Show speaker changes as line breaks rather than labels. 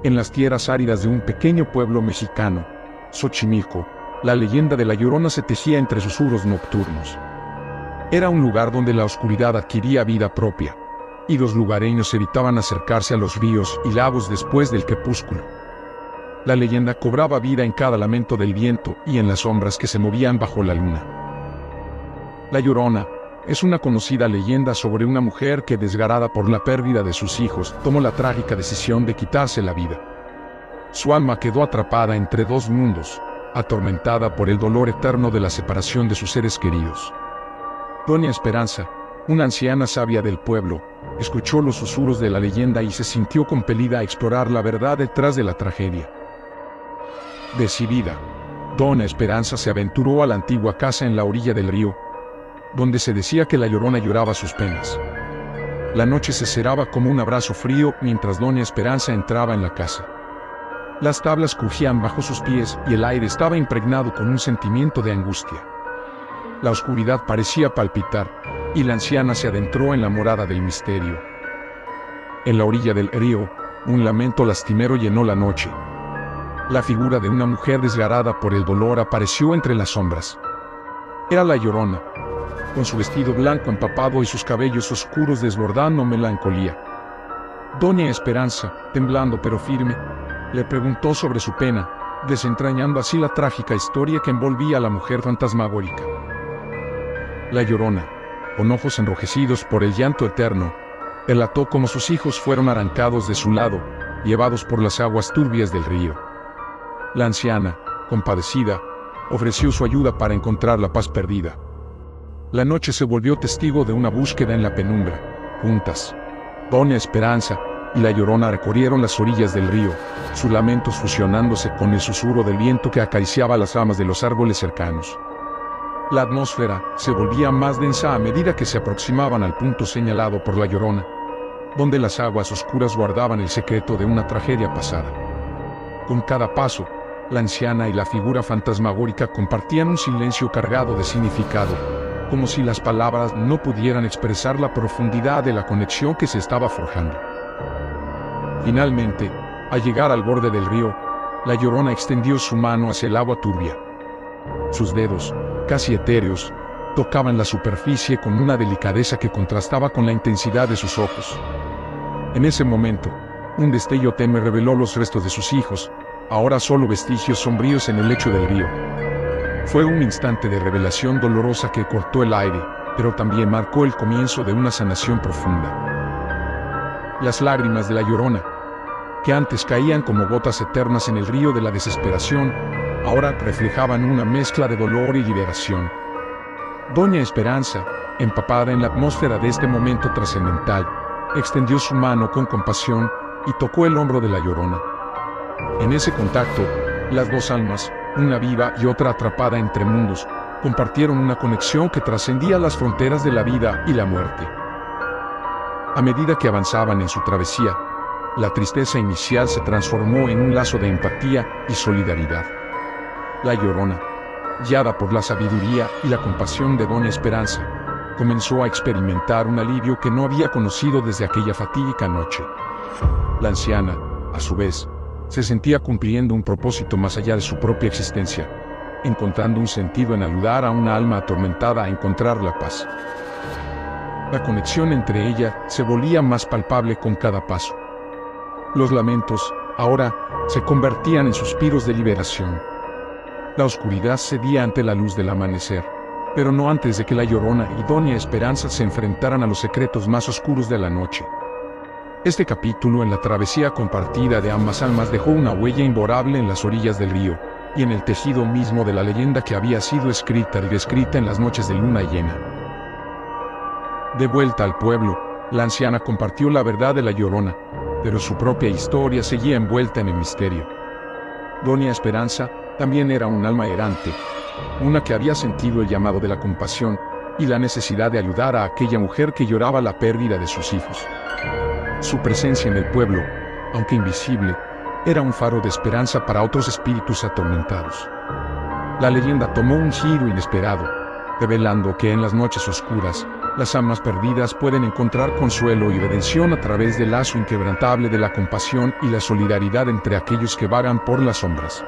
En las tierras áridas de un pequeño pueblo mexicano, Xochimilco, la leyenda de La Llorona se tejía entre susurros nocturnos. Era un lugar donde la oscuridad adquiría vida propia, y los lugareños evitaban acercarse a los ríos y lagos después del crepúsculo. La leyenda cobraba vida en cada lamento del viento y en las sombras que se movían bajo la luna. La Llorona es una conocida leyenda sobre una mujer que, desgarrada por la pérdida de sus hijos, tomó la trágica decisión de quitarse la vida. Su alma quedó atrapada entre dos mundos, atormentada por el dolor eterno de la separación de sus seres queridos. Doña Esperanza, una anciana sabia del pueblo, escuchó los susurros de la leyenda y se sintió compelida a explorar la verdad detrás de la tragedia. Decidida, Doña Esperanza se aventuró a la antigua casa en la orilla del río, donde se decía que la Llorona lloraba sus penas. La noche se cerraba como un abrazo frío mientras Doña Esperanza entraba en la casa. Las tablas crujían bajo sus pies y el aire estaba impregnado con un sentimiento de angustia. La oscuridad parecía palpitar, y la anciana se adentró en la morada del misterio. En la orilla del río, un lamento lastimero llenó la noche. La figura de una mujer desgarrada por el dolor apareció entre las sombras. Era la Llorona, con su vestido blanco empapado y sus cabellos oscuros desbordando melancolía. Doña Esperanza, temblando pero firme, le preguntó sobre su pena, desentrañando así la trágica historia que envolvía a la mujer fantasmagórica. La Llorona, con ojos enrojecidos por el llanto eterno, relató cómo sus hijos fueron arrancados de su lado, llevados por las aguas turbias del río. La anciana, compadecida, ofreció su ayuda para encontrar la paz perdida. La noche se volvió testigo de una búsqueda en la penumbra. Juntas, Doña Esperanza y la Llorona recorrieron las orillas del río, sus lamentos fusionándose con el susurro del viento que acariciaba las ramas de los árboles cercanos. La atmósfera se volvía más densa a medida que se aproximaban al punto señalado por la Llorona, donde las aguas oscuras guardaban el secreto de una tragedia pasada. Con cada paso, la anciana y la figura fantasmagórica compartían un silencio cargado de significado, como si las palabras no pudieran expresar la profundidad de la conexión que se estaba forjando. Finalmente, al llegar al borde del río, la Llorona extendió su mano hacia el agua turbia. Sus dedos, casi etéreos, tocaban la superficie con una delicadeza que contrastaba con la intensidad de sus ojos. En ese momento, un destello tenue reveló los restos de sus hijos, ahora solo vestigios sombríos en el lecho del río. Fue un instante de revelación dolorosa que cortó el aire, pero también marcó el comienzo de una sanación profunda. Las lágrimas de la Llorona, que antes caían como gotas eternas en el río de la desesperación, ahora reflejaban una mezcla de dolor y liberación. Doña Esperanza, empapada en la atmósfera de este momento trascendental, extendió su mano con compasión y tocó el hombro de la Llorona. En ese contacto, las dos almas, una viva y otra atrapada entre mundos, compartieron una conexión que trascendía las fronteras de la vida y la muerte. A medida que avanzaban en su travesía, la tristeza inicial se transformó en un lazo de empatía y solidaridad. La Llorona, guiada por la sabiduría y la compasión de Doña Esperanza, comenzó a experimentar un alivio que no había conocido desde aquella fatídica noche. La anciana, a su vez, se sentía cumpliendo un propósito más allá de su propia existencia, encontrando un sentido en ayudar a una alma atormentada a encontrar la paz. La conexión entre ellas se volvía más palpable con cada paso. Los lamentos, ahora, se convertían en suspiros de liberación. La oscuridad cedía ante la luz del amanecer, pero no antes de que la Llorona y Doña Esperanza se enfrentaran a los secretos más oscuros de la noche. Este capítulo en la travesía compartida de ambas almas dejó una huella imborrable en las orillas del río, y en el tejido mismo de la leyenda que había sido escrita y reescrita en las noches de luna llena. De vuelta al pueblo, la anciana compartió la verdad de la Llorona, pero su propia historia seguía envuelta en el misterio. Doña Esperanza también era un alma errante, una que había sentido el llamado de la compasión y la necesidad de ayudar a aquella mujer que lloraba la pérdida de sus hijos. Su presencia en el pueblo, aunque invisible, era un faro de esperanza para otros espíritus atormentados. La leyenda tomó un giro inesperado, revelando que en las noches oscuras, Las almas perdidas pueden encontrar consuelo y redención a través del lazo inquebrantable de la compasión y la solidaridad entre aquellos que vagan por las sombras.